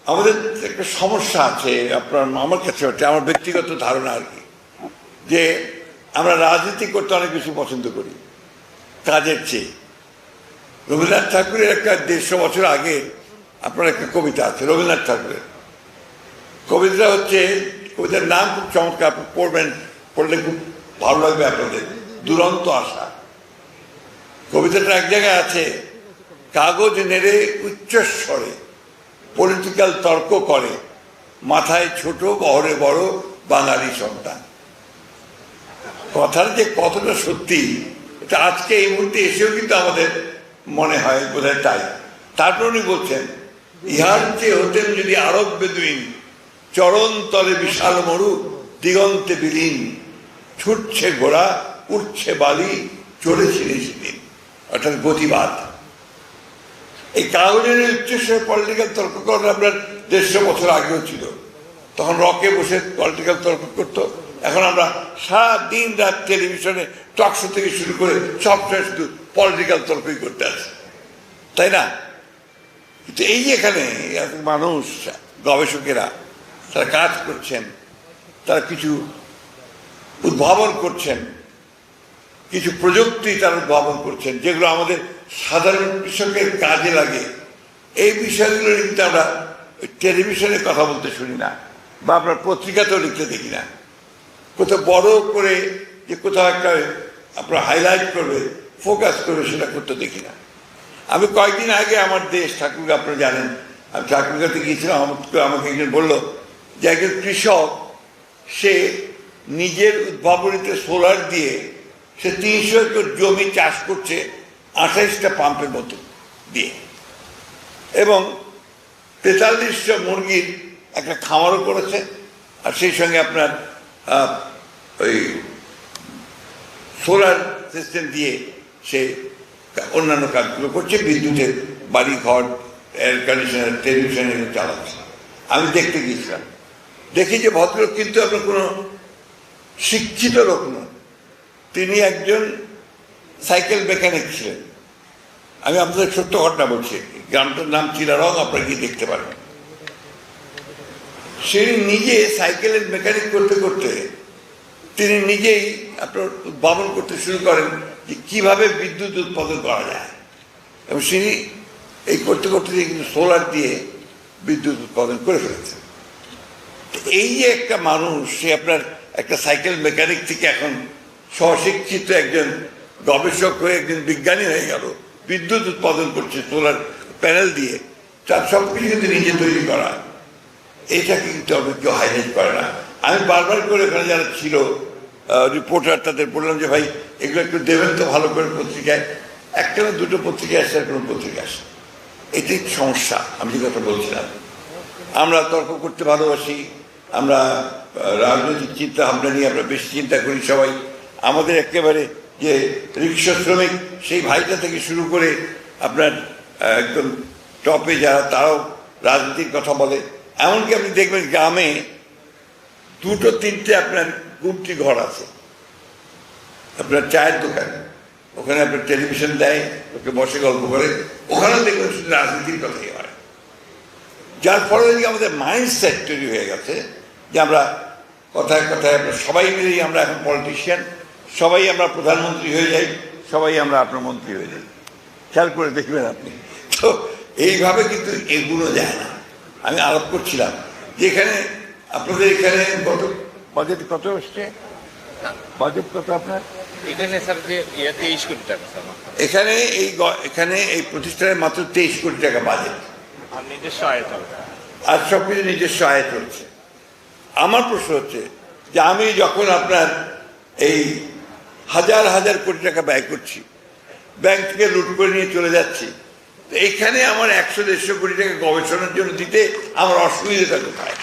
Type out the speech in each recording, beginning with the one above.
আমাদের একটা সমস্যা আছে, আপনার আমার কাছে হচ্ছে আমার ব্যক্তিগত ধারণা আর কি, যে আমরা রাজনীতি করতে অনেক বেশি পছন্দ করি কাজের চেয়ে। রবীন্দ্রনাথ ঠাকুরের একটা 150 বছর আগে আপনার একটা কবিতা আছে রবীন্দ্রনাথ ঠাকুরের। কবিতাটা হচ্ছে, কবিতার নাম খুব চমৎকার, আপনি পড়বেন, পড়লে খুব ভালো লাগবে আপনাদের, দুরন্ত আশা। কবিতাটা এক জায়গায় আছে, কাগজ নেড়ে উচ্চস্বরে পলিটিক্যাল তর্ক করে, মাথায় ছোট বহরে বড় বাঙালি সন্তান। কথার যে কতটা সত্যি, এটা আজকে এই মুহূর্তে এসেও কিন্তু আমাদের মনে হয় বোধহয় তাই। তারপর উনি বলছেন, ইহার চেয়ে হতেন যদি আরব বেদুইন, চরণ তলে বিশাল মরু দিগন্তে বিলীন, ছুটছে ঘোড়া উঠছে বালি চলেছে সেদিন। অর্থাৎ গতিবাদ। এই কাগজের উচ্চস্বরে পলিটিক্যাল তর্ক করেন আপনার 150 বছর আগেও ছিল, তখন রকে বসে পলিটিক্যাল তর্ক করতো। এখন আমরা সারা দিন রাত টেলিভিশনে টক শো থেকে শুরু করে সবসময় শুধু পলিটিক্যাল তর্কই করতে আছে, তাই না? কিন্তু এই যে এখানে মানুষ, গবেষকেরা তারা কাজ করছেন, তারা কিছু উদ্ভাবন করছেন, কিছু প্রযুক্তি তারা উদ্ভাবন করছেন যেগুলো আমাদের সাধারণ কৃষকের কাজে লাগে। এই বিষয়গুলো কিন্তু আমরা টেলিভিশনে কথা বলতে শুনি না, বা আপনার পত্রিকাতেও লিখতে দেখি না। কোথাও বড় করে যে কোথাও একটা আপনার হাইলাইট করবে, ফোকাস করবে, সেটা করতে দেখি না। আমি কয়েকদিন আগে আমার দেশ ঠাকুরগা, আপনারা জানেন, আমি ঠাকুরগাতে গিয়েছিলাম। আমাকে একজন বললো যে একজন কৃষক, সে নিজের উদ্ভাবনীতে সোলার দিয়ে সে 300 একর জমি চাষ করছে 28টা পাম্পের মতো দিয়ে, এবং 4300 মুরগির একটা খামারও করেছে, আর সেই সঙ্গে আপনার ওই সোলার সিস্টেম দিয়ে সে অন্যান্য কাজগুলো করছে, বিদ্যুতের বাড়ি ঘর, এয়ার কন্ডিশনার, টেলিভিশন এগুলো চালাচ্ছে। আমি দেখতে গিয়েছিলাম, দেখি যে ভদ্রলোক কিন্তু আপনার কোনো শিক্ষিত লোক নন, তিনি একজন সাইকেল মেকানিক ছিলেন। আমি আপনাদের সত্য ঘটনা বলছি, গ্রামটার নাম চিলারং, আপনারা গিয়ে দেখতে পারবেন। সে নিজে সাইকেলের মেকানিক করতে করতে তিনি নিজেই আপনার উদ্ভাবন করতে শুরু করেন যে কীভাবে বিদ্যুৎ উৎপাদন করা যায়, এবং তিনি এই করতে করতে কিন্তু সোলার দিয়ে বিদ্যুৎ উৎপাদন করে ফেলেছেন। এই যে একটা মানুষ, সে আপনার একটা সাইকেল মেকানিক থেকে এখন স্বশিক্ষিত একজন গবেষক হয়ে একজন বিজ্ঞানী হয়ে গেল, বিদ্যুৎ উৎপাদন করছে সোলার প্যানেল দিয়ে, তার সব কিছু কিন্তু নিজে তৈরি করা। এটা কিন্তু আমরা কেউ হাইলাইট করে না। আমি বারবার করে ওখানে যারা ছিল রিপোর্টার, তাদের বললাম যে ভাই এগুলো একটু দেবেন তো ভালো করে পত্রিকায়। একটা না দুটো পত্রিকায় আসছে, আর কোনো পত্রিকা আসে। এটাই সমস্যা। আমি যে কথা বলছিলাম, আমরা তর্ক করতে ভালোবাসি, আমরা রাজনৈতিক চিন্তা ভাবনা নিয়ে আমরা বেশি চিন্তা করি সবাই। আমাদের একেবারে যে রিক্সা শ্রমিক, সেই ভাইটা থেকে শুরু করে আপনার একদম টপে যারা, তারাও রাজনীতির কথা বলে। এমনকি আপনি দেখবেন গ্রামে 2-3টে আপনার গুমটি ঘর আছে, আপনার চায়ের দোকান, ওখানে আপনার টেলিভিশন দেয়, ওকে বসে গল্প করে, ওখানেও দেখবেন শুধু রাজনীতির কথাই হয়। যার ফলে আমাদের মাইন্ডসেট তৈরি হয়ে গেছে যে আমরা কথায় কথায় আমরা সবাই মিলেই আমরা এখন পলিটিশিয়ান, সবাই আমরা প্রধানমন্ত্রী হয়ে যাই, সবাই আমরা আপনার মন্ত্রী হয়ে যাই। খেয়াল করে দেখবেন আপনি। তো এইভাবে কিন্তু এগুলো যায় না। আমি আলাপ করছিলাম যে এখানে আপনাদের এখানে বাজেট কত আসছে, বাজেট কত আপনার এখানে? স্যার যে 23 কোটি টাকা এখানে এই প্রতিষ্ঠানের মাত্র 23 কোটি টাকা বাজেট, আর নিজস্ব আয়তন, আর সব কিছু নিজস্ব আয় চলছে। আমার প্রশ্ন হচ্ছে যে আমি যখন আপনার এই হাজার হাজার কোটি টাকা ব্যয় করছি, ব্যাংক থেকে লুট করে নিয়ে চলে যাচ্ছি, তো এইখানে আমার 100-150 কোটি টাকা গবেষণার জন্য দিতে আমার অসুবিধাটা কোথায়?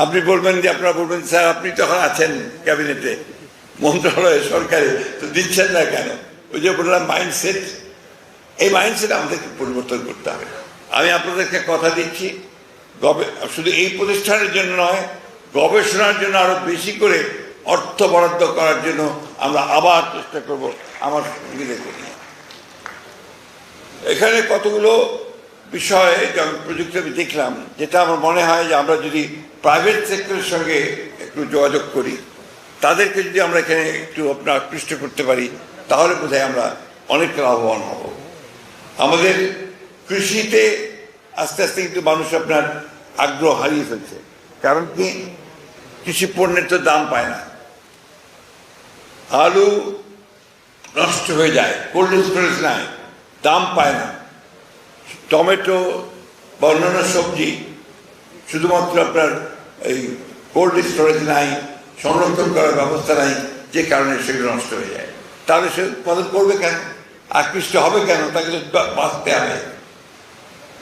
আপনি বলবেন যে, আপনারা বলবেন স্যার আপনি তখন আছেন ক্যাবিনেটে, মন্ত্রণালয়ে, সরকারে, তো দিচ্ছেন না কেন? ওই যে বললাম মাইন্ডসেট, এই মাইন্ডসেট আমাদেরকে পরিবর্তন করতে হবে। আমি আপনাদেরকে কথা দিচ্ছি, শুধু এই প্রতিষ্ঠানের জন্য নয়, গবেষণার জন্য আরো বেশি করে অর্থ বরাদ্দ করার জন্য আমরা আবার চেষ্টা করব আমার সুবিধে করি। এখানে কতগুলো বিষয়ে যখন প্রযুক্তি আমি দেখলাম, যেটা আমার মনে হয় যে আমরা যদি প্রাইভেট সেক্টরের সঙ্গে একটু যোগাযোগ করি, তাদেরকে যদি আমরা এখানে একটু আপনার আকৃষ্ট করতে পারি, তাহলে বোধহয় আমরা অনেক লাভবান হব। আমাদের কৃষিতে আস্তে আস্তে কিন্তু মানুষ আপনার আগ্রহ হারিয়ে ফেলছে। কারণ কি, কৃষি পণ্যের তো দাম পায় না, আলু নষ্ট হয়ে যায়, কোল্ড স্টোরেজ নাই, দাম পায় না, টমেটো বা অন্যান্য সবজি শুধুমাত্র আপনার এই কোল্ড স্টোরেজ নাই, সংরক্ষণ করার ব্যবস্থা নাই, যে কারণে সেগুলো নষ্ট হয়ে যায়। তাহলে সে উৎপাদন করবে কেন, আকৃষ্ট হবে কেন, তাকে তো বাঁচতে হবে।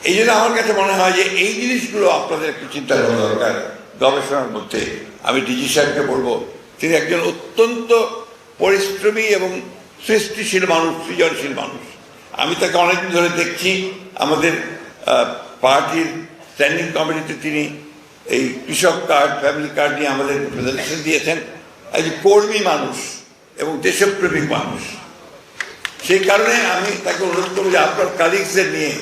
এই জন্য আমার কাছে মনে হয় যে এই জিনিসগুলো আপনাদের একটু চিন্তা করা দরকার গবেষণার মধ্যে। আমি ডিজি সাহেবকে বলবো, তিনি একজন অত্যন্ত পরিশ্রমী এবং সৃষ্টিশীল মানুষ, সৃজনশীল মানুষ। আমি তাকে অনেকদিন ধরে দেখছি। আমাদের পার্টির স্ট্যান্ডিং কমিটিতে তিনি এই কৃষক কার্ড, ফ্যামিলি কার্ড নিয়ে আমাদের প্রেজেন্টেশন দিয়েছেন। একজন কর্মী মানুষ এবং দেশপ্রেমিক মানুষ। সেই কারণে আমি তাকে অনুরোধ করবো যে আপনার কালিগসদের নিয়ে,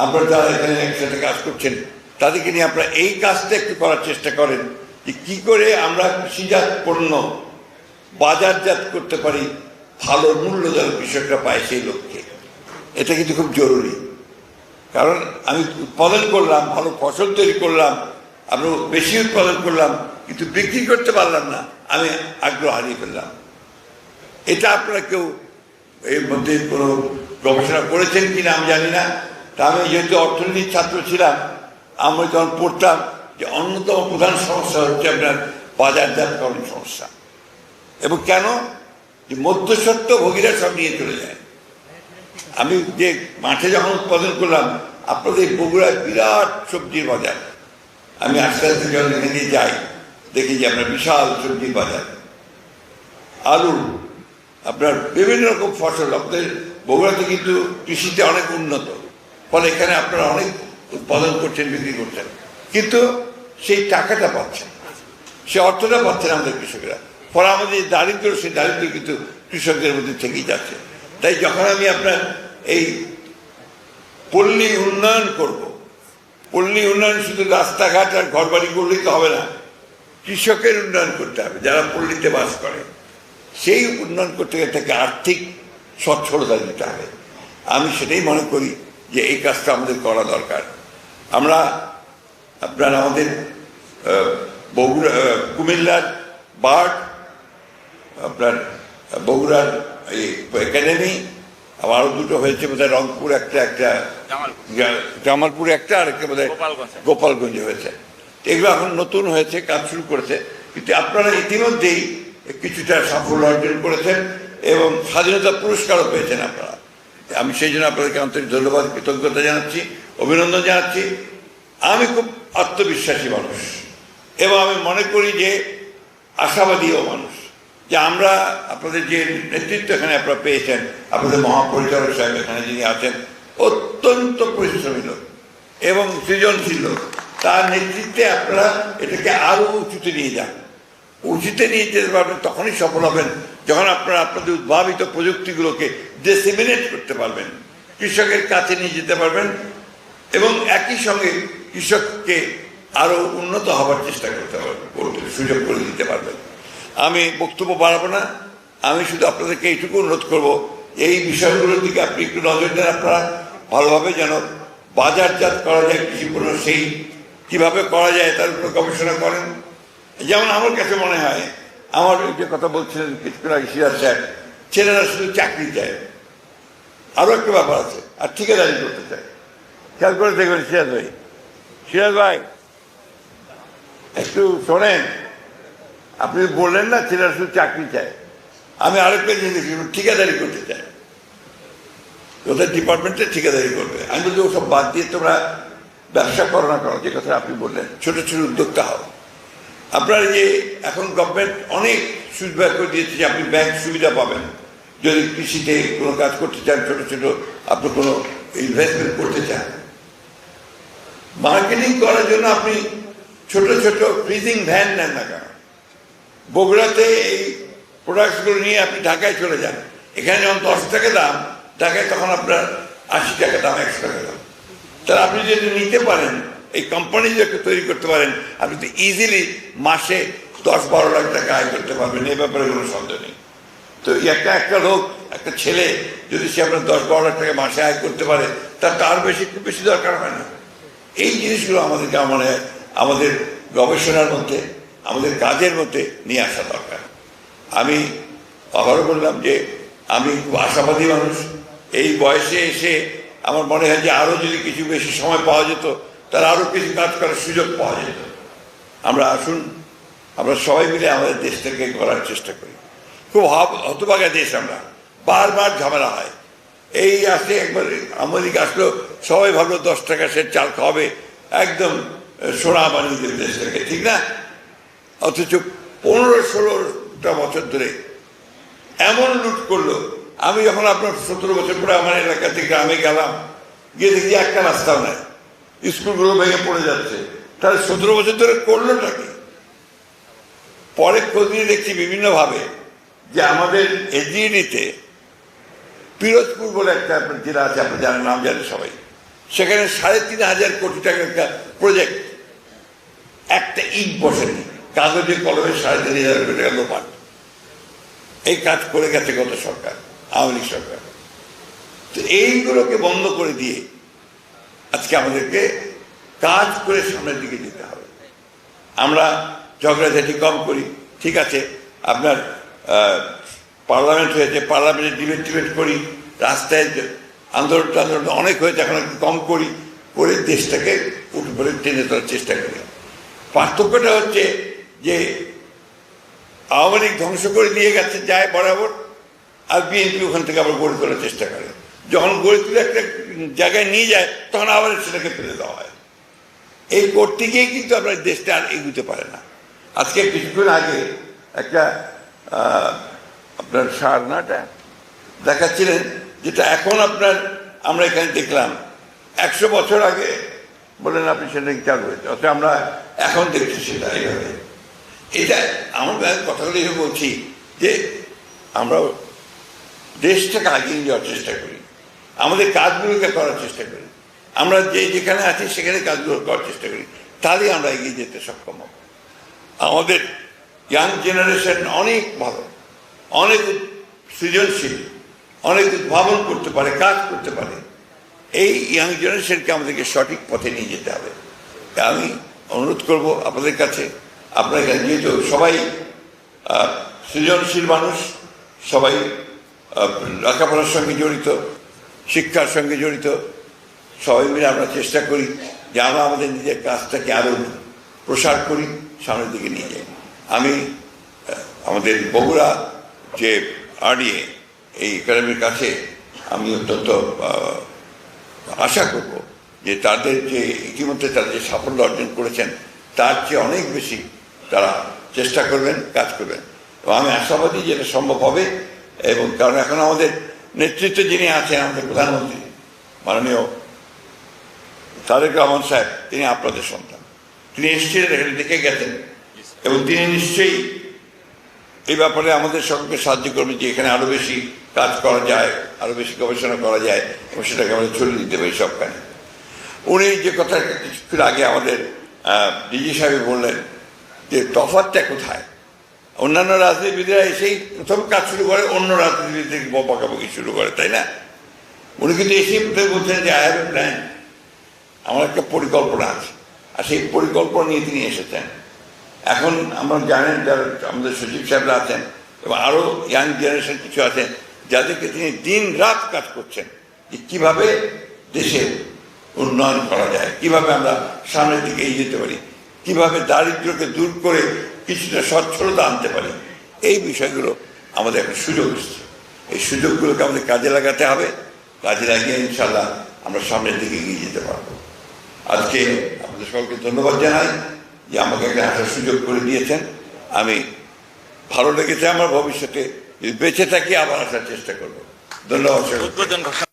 আপনারা যারা এখানে একসাথে কাজ করছেন, তাদেরকে নিয়ে আপনারা এই কাজটা একটু করার চেষ্টা করেন, যে কী করে আমরা কৃষিজাত পণ্য বাজারজাত করতে পারি, ভালো মূল্য যেন কৃষকরা পায় সেই লক্ষ্যে। এটা কিন্তু খুব জরুরি। কারণ আমি উৎপাদন করলাম, ভালো ফসল তৈরি করলাম, আমরা বেশি উৎপাদন করলাম, কিন্তু বিক্রি করতে পারলাম না, আমি আগ্রহ হারিয়ে ফেললাম। এটা আপনারা কেউ এর মধ্যে কোনো গবেষণা করেছেন কিনা আমি জানি না। তা আমি যেহেতু অর্থনীতির ছাত্র ছিলাম, আমরা যখন পড়তাম যে অন্যতম প্রধান সমস্যা হচ্ছে আপনার বাজারজাতকরণ সমস্যা। এবং কেন, যে মধ্যস্বত্ব ভোগীরা সব নিয়ে চলে যায়। আমি যে মাঠে যখন উৎপাদন করলাম, আপনাদের বগুড়ায় বিরাট সবজির বাজার। আমি আস্তে আস্তে যখন এখানে দিয়ে যাই, দেখি যে আপনার বিশাল সবজির বাজার, আলু, আপনার বিভিন্ন রকম ফসল। আপনাদের বগুড়াতে কিন্তু কৃষিতে অনেক উন্নত, ফলে এখানে আপনারা অনেক উৎপাদন করছেন, বিক্রি করছেন, কিন্তু সেই টাকাটা পাচ্ছেন, সে অর্থটা পাচ্ছেন আমাদের কৃষকরা। ফলে আমাদের যে দারিদ্র, সেই দারিদ্র কিন্তু কৃষকদের মধ্যে থেকেই যাচ্ছে। তাই যখন আমি আপনার এই পল্লী উন্নয়ন করব, পল্লী উন্নয়ন শুধু রাস্তাঘাট আর ঘরবাড়ি করলেই তো হবে না, কৃষকের উন্নয়ন করতে হবে, যারা পল্লীতে বাস করে। সেই উন্নয়ন করতে গেলে তাকে আর্থিক সচ্ছলতা দিতে হবে। আমি সেটাই মনে করি যে এই কাজটা আমাদের করা দরকার। আমরা আপনার আমাদের বগুড়া, কুমিল্লার বার্ড, আপনার বগুড়ার এই একাডেমি, আবার আরও দুটো হয়েছে বোধহয়, রংপুর একটা জামালপুরে একটা, আর একটা বোধহয় গোপালগঞ্জে হয়েছে। এগুলো এখন নতুন হয়েছে, কাজ শুরু করেছে। কিন্তু আপনারা ইতিমধ্যেই কিছুটা সাফল্য অর্জন করেছেন এবং স্বাধীনতা পুরস্কারও পেয়েছেন আপনারা। আমি সেই জন্য আপনাদেরকে আন্তরিক ধন্যবাদ, কৃতজ্ঞতা জানাচ্ছি, অভিনন্দন জানাচ্ছি। আমি খুব আত্মবিশ্বাসী মানুষ এবং আমি মনে করি যে আশাবাদীও মানুষ, যে আমরা আপনাদের যে নেতৃত্ব এখানে আপনারা পেয়েছেন, আপনাদের মহাপরিচালক সাহেব এখানে যিনি আছেন, অত্যন্ত পরিশ্রমী লোক এবং সৃজনশীল লোক। তার নেতৃত্বে আপনারা এটাকে আরও উঁচুতে নিয়ে যান। উঁচুতে নিয়ে যেতে পারবেন তখনই সফল হবেন যখন আপনারা আপনাদের উদ্ভাবিত প্রযুক্তিগুলোকে ডিসেমিনেট করতে পারবেন, কৃষকের কাছে নিয়ে যেতে পারবেন এবং একই সঙ্গে কৃষককে আরও উন্নত হবার চেষ্টা করতে পারবেন, সুযোগ করে দিতে পারবেন। আমি বক্তব্য বাড়াবো না, আমি শুধু আপনাদেরকে এইটুকু অনুরোধ করব, এই বিষয়গুলোর দিকে আপনি একটু নজর দেন। আপনারা ভালোভাবে যেন বাজারজাত করা যায় কৃষি পণ্য, সেই কীভাবে করা যায় তার উপর গবেষণা করেন। যেমন আমার কাছে মনে হয়, আমার যে কথা বলছিলেন কিছুক্ষণ আগে সিরাজ সাহেব, ছেলেরা শুধু চাকরি চায়, আরও একটা ব্যাপার আছে, আর ঠিকাদারি করতে চায়। খেয়াল করে দেখবেন সিরাজ ভাই একটু শোনেন, আপনি বললেন না ছেলেরা শুধু চাকরি চায়, আমি আরেকটা জিনিস দেখি, ঠিকাদারি করতে চায়। ওদের ডিপার্টমেন্টে ঠিকাদারি করবে। আমি বলছি ওসব বাদ দিয়ে তোমরা ব্যবসা করো না, করো যে কথা আপনি বললেন, ছোট ছোট উদ্যোক্তা হও। আপনার যে এখন গভর্নমেন্ট অনেক সুবিধা করে দিয়েছে যে আপনি ব্যাংক সুবিধা পাবেন যদি কৃষিতে কোনো কাজ করতে চান, ছোট ছোট আপনি কোনো ইনভেস্টমেন্ট করতে চান। মার্কেটিং করার জন্য আপনি ছোট ছোট ফ্রিজিং ভ্যান নেন না কেন? বগুড়াতে এই প্রোডাক্টসগুলো নিয়ে আপনি ঢাকায় চলে যান, এখানে যখন 10 টাকা দাম, ঢাকায় তখন আপনার 80 টাকা দাম, 100 টাকা দাম। তাহলে আপনি যদি নিতে পারেন, এই কোম্পানি যদি তৈরি করতে পারেন, আপনি তো ইজিলি মাসে 10-12 লাখ টাকা আয় করতে পারবেন, এ ব্যাপারে কোনো সন্দেহ নেই। তো একটা লোক, একটা ছেলে যদি সে আপনার 10-12 লাখ টাকা মাসে আয় করতে পারে, তার খুব বেশি দরকার হয় না। এই জিনিসগুলো আমাদেরকে মানে আমাদের গবেষণার মধ্যে, আমাদের কাজের মধ্যে নিয়ে আসা দরকার। আমি আবারও বললাম যে আমি খুব আশাবাদী মানুষ। এই বয়সে এসে আমার মনে হয় যে আরও যদি কিছু বেশি সময় পাওয়া যেত, তাহলে আরও কিছু কাজ করার সুযোগ পাওয়া যেত। আমরা আসুন, আমরা সবাই মিলে আমাদের দেশটাকে করার চেষ্টা করি। খুব হতভাগা দেশ আমরা, বারবার ঝামেলা হয়। এই আসে একবার আমাদেরকে আসলো, সবাই ভাবলো 10 টাকা সে চাল খাওয়াবে, একদম সোনা বানিয়ে দেবে দেশটাকে, ঠিক না? অথচ 15-16টা বছর ধরে এমন লুট করলো। আমি যখন আপনার 17 বছর পরে আমার এলাকা থেকে গ্রামে গেলাম, গিয়ে দেখি একটা রাস্তাও নাই, স্কুলগুলো ভেঙে পড়ে যাচ্ছে। তাহলে 17 বছর ধরে করলোটা কি? পরে খোঁজ নিয়ে দেখছি বিভিন্নভাবে যে আমাদের এজিডিতে পিরোজপুর বলে একটা আপনার জেলা আছে, আপনার যার নাম জানেন সবাই, সেখানে 3,500 কোটি টাকার একটা প্রজেক্ট, একটা ইট বসেনি, কাগজে কলমে 3,500 কোটি টাকা লোপাট। এই কাজ করে গেছে গত সরকার, আওয়ামী লীগ সরকার। তো এইগুলোকে বন্ধ করে দিয়ে আজকে আমাদেরকে কাজ করে সামনের দিকে যেতে হবে। আমরা ঝগড়াঝাটি কম করি, ঠিক আছে, আপনার পার্লামেন্ট হয়েছে, পার্লামেন্টে ডিবেট করি, রাস্তায় আন্দোলন অনেক হয়েছে, এখন একটু কম করি, করে দেশটাকে উপরে টেনে তোলার চেষ্টা করি। পার্থক্যটা হচ্ছে যে আওয়ামী লীগ ধ্বংস করে দিয়ে গেছে যায় বরাবর, আর বিএনপি ওখান থেকে আবার গড়ে তোলার চেষ্টা করে। যখন গড়ে তুলে একটা জায়গায় নিয়ে যায়, তখন আবার সেটাকে ফেলে দেওয়া হয়। এই করতে গিয়ে কিন্তু আপনার দেশটা আর এগুতে পারে না। আজকে কিছুক্ষণ আগে একটা আপনার সারনাটা দেখাচ্ছিলেন, যেটা এখন আপনার আমরা এখানে দেখলাম 100 বছর আগে বলেন আপনি সেটা চালু হয়েছে, অথচ আমরা এখন দেখছি সেটা এইভাবে। এটা আমার কথাগুলো বলছি যে আমরা দেশটাকে আগিয়ে নিয়ে যাওয়ার চেষ্টা করি, আমাদের কাজগুলোকে করার চেষ্টা করি, আমরা যেখানে আছি সেখানে কাজগুলো করার চেষ্টা করি, তাহলেই আমরা এগিয়ে যেতে সক্ষম হব। আমাদের ইয়াং জেনারেশন অনেক ভালো, অনেক সৃজনশীল, অনেক উদ্ভাবন করতে পারে, কাজ করতে পারে। এই ইয়াং জেনারেশনকে আমাদেরকে সঠিক পথে নিয়ে যেতে হবে। আমি অনুরোধ করব আপনাদের কাছে, আপনার এখানে যেহেতু সবাই সৃজনশীল মানুষ, সবাই লেখাপড়ার সঙ্গে জড়িত, শিক্ষার সঙ্গে জড়িত, সবাই মিলে আমরা চেষ্টা করি যে আমরা আমাদের নিজের কাজটাকে আরও প্রসার করি, সামনের দিকে নিয়ে যাই। আমি আমাদের বগুড়া যে আরডিএ এই একাডেমির কাছে আমি অত্যন্ত আশা করব যে তাদের যে ইতিমধ্যে তারা যে সাফল্য অর্জন করেছেন, তার চেয়ে অনেক বেশি তারা চেষ্টা করবেন, কাজ করবেন। এবং আমি আশাবাদী যে এটা সম্ভব হবে। এবং কারণ এখন আমাদের নেতৃত্বে যিনি আছেন, আমাদের প্রধানমন্ত্রী মাননীয় তারেক রহমান সাহেব, তিনি আপনাদের সন্তান, তিনি এসেছিলেন, এখানে দেখে গেছেন, এবং তিনি নিশ্চয়ই এই ব্যাপারে আমাদের সকলকে সাহায্য করবেন যে এখানে আরও বেশি কাজ করা যায়, আরও বেশি গবেষণা করা যায়, এবং সেটাকে আমাদের ছড়িয়ে দিতে পারি সবখানে। উনি যে কথা কিছুক্ষণ আগে আমাদের ডিজি সাহেব বললেন যে তফাৎটা কোথায়, অন্যান্য রাজনীতিবিদরা এসেই প্রথম কাজ শুরু করে, অন্য রাজনীতিবিদদের বকাবকি শুরু করে, তাই না? উনি কিন্তু এসেই প্রথমে বলছেন যে আই হ্যাভ এ প্ল্যান, আমার একটা পরিকল্পনা আছে, আর সেই পরিকল্পনা নিয়ে তিনি এসেছেন। এখন আমরা জানেন যারা আমাদের সচিব সাহেবরা আছেন এবং আরও ইয়াং জেনারেশন কিছু আছেন, যাদেরকে তিনি দিন রাত কাজ করছেন যে কীভাবে দেশের উন্নয়ন করা যায়, কীভাবে আমরা সামনের দিকে এগিয়ে যেতে পারি, কীভাবে দারিদ্র্যকে দূর করে কিছুটা সচ্ছলতা আনতে পারি। এই বিষয়গুলো আমাদের একটা সুযোগ এসছে, এই সুযোগগুলোকে আমাদের কাজে লাগাতে হবে। কাজে লাগিয়ে ইনশাল্লাহ আমরা সামনের দিকে এগিয়ে যেতে পারবো। আজকে আপনাদের সকলকে ধন্যবাদ জানাই যে আমাকে একটা আসার সুযোগ করে দিয়েছেন। আমি ভালো লেগেছে, আমার ভবিষ্যতে বেঁচে থাকি আবার আসার চেষ্টা করবো। ধন্যবাদ।